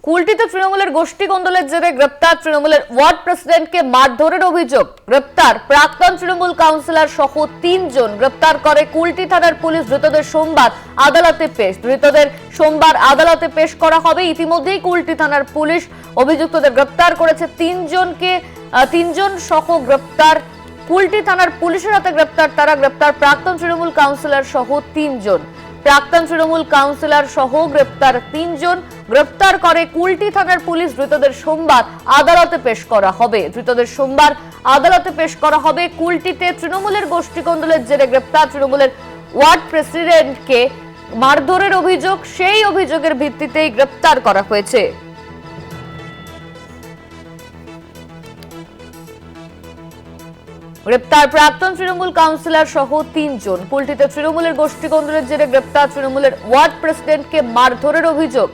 কুলটিতে তৃণমূলের গোষ্ঠী কোন্দলের জেরে গ্রেপ্তার তৃণমূলের ওয়ার্ড প্রেসিডেন্টকে মারধরের অভিযোগ। গ্রেপ্তার প্রাক্তন তৃণমূল কাউন্সিলর সহ ৩ জন গ্রেপ্তার করে কুলটি থানার পুলিশ। ধৃতদের সোমবার আদালতে পেশ। ধৃতদের সোমবার আদালতে পেশ করা হবে। ইতিমধ্যেই কুলটি থানার পুলিশ অভিযুক্তদের গ্রেপ্তার করেছে। ৩ জন সহ গ্রেপ্তার কুলটি থানার পুলিশের হাতে গ্রেপ্তার তারা। গ্রেপ্তার প্রাক্তন তৃণমূল কাউন্সিলর সহ ৩ জন। প্রাক্তন তৃণমূল কাউন্সিলর সহ গ্রেপ্তার ৩ জন গ্রেপ্তার করে কুলটি থানার পুলিশ। ধৃতদের সোমবার আদালতে পেশ করা হবে। কুলটিতে তৃণমূলের গোষ্ঠী কোন্দলের জেরে গ্রেপ্তার তৃণমূলের ওয়ার্ড প্রেসিডেন্টকে মারধরের অভিযোগ। সেই অভিযোগের ভিত্তিতেই গ্রেপ্তার করা হয়েছে। গ্রেপ্তার প্রাক্তন তৃণমূল কাউন্সিলর সহ ৩ জন। কুলটিতে তৃণমূলের গোষ্ঠী কোন্দলের জেরে গ্রেপ্তার তৃণমূলের ওয়ার্ড প্রেসিডেন্টকে মারধরের অভিযোগ।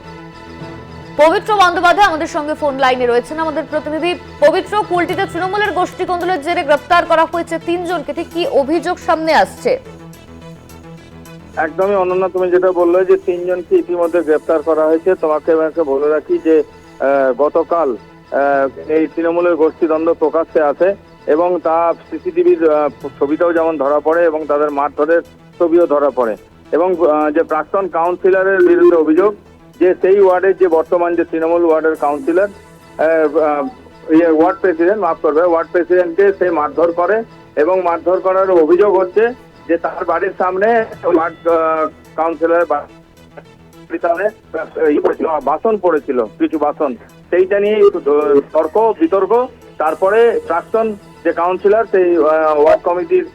পবিত্র বন্দ্যোপাধ্যায় আমাদের সঙ্গে ফোন লাইনে রয়েছেন, আমাদের প্রতিনিধি। পবিত্র, কুলটিতে তৃণমূলের গোষ্ঠী কোন্দলের জেরে গ্রেপ্তার করা হয়েছে ৩ জনকে, ঠিক কি অভিযোগ সামনে আসছে? একদমই অনন্যা, তুমি যেটা বললে যে ৩ জনকে ইতিমধ্যে গ্রেপ্তার করা হয়েছে। তোমাকে বলে রাখি যে গতকাল এই তৃণমূলের গোষ্ঠীদ্বন্দ্ব প্রকাশ্যে আসে এবং তা সিসিটিভির ছবিটাও যেমন ধরা পড়ে এবং তাদের মারধরের ছবিও ধরা পড়ে। এবং যে প্রাক্তন কাউন্সিলরের বিরুদ্ধে অভিযোগ যে সেই ওয়ার্ডের যে বর্তমান যে তৃণমূল ওয়ার্ডের কাউন্সিলর ওয়ার্ড প্রেসিডেন্টকে সে মারধর করে এবং মারধর করার অভিযোগ হচ্ছে যে তার বাড়ির সামনে ওয়ার্ড কাউন্সিলরের বাসন পড়েছিল, কিছু বাসন, সেইটা নিয়ে বিতর্ক। তারপরে প্রাক্তন যে কাউন্সিলর সেই ওয়ার্ড কমিটির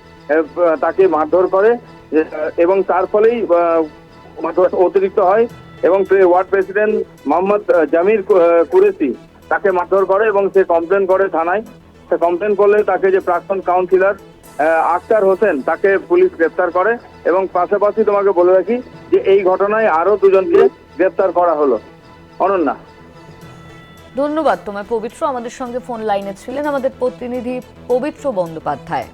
তাকে মারধর করে এবং তার ফলেই অতিরিক্ত হয় এবং ওয়ার্ড প্রেসিডেন্ট মোহাম্মদ জামির কুরেশি তাকে মারধর করে এবং সে কমপ্লেন করে থানায়। সে কমপ্লেন করলে তাকে যে প্রাক্তন কাউন্সিলর আক্তার হোসেন তাকে পুলিশ গ্রেপ্তার করে এবং পাশাপাশি তোমাকে বলে রাখি যে এই ঘটনায় আরো 2 জনকে গ্রেপ্তার করা হলো। অনন্যা, ধন্যবাদ তোমায়। পবিত্র আমাদের সঙ্গে ফোন লাইনে ছিলেন আমাদের প্রতিনিধি পবিত্র বন্দ্যোপাধ্যায়।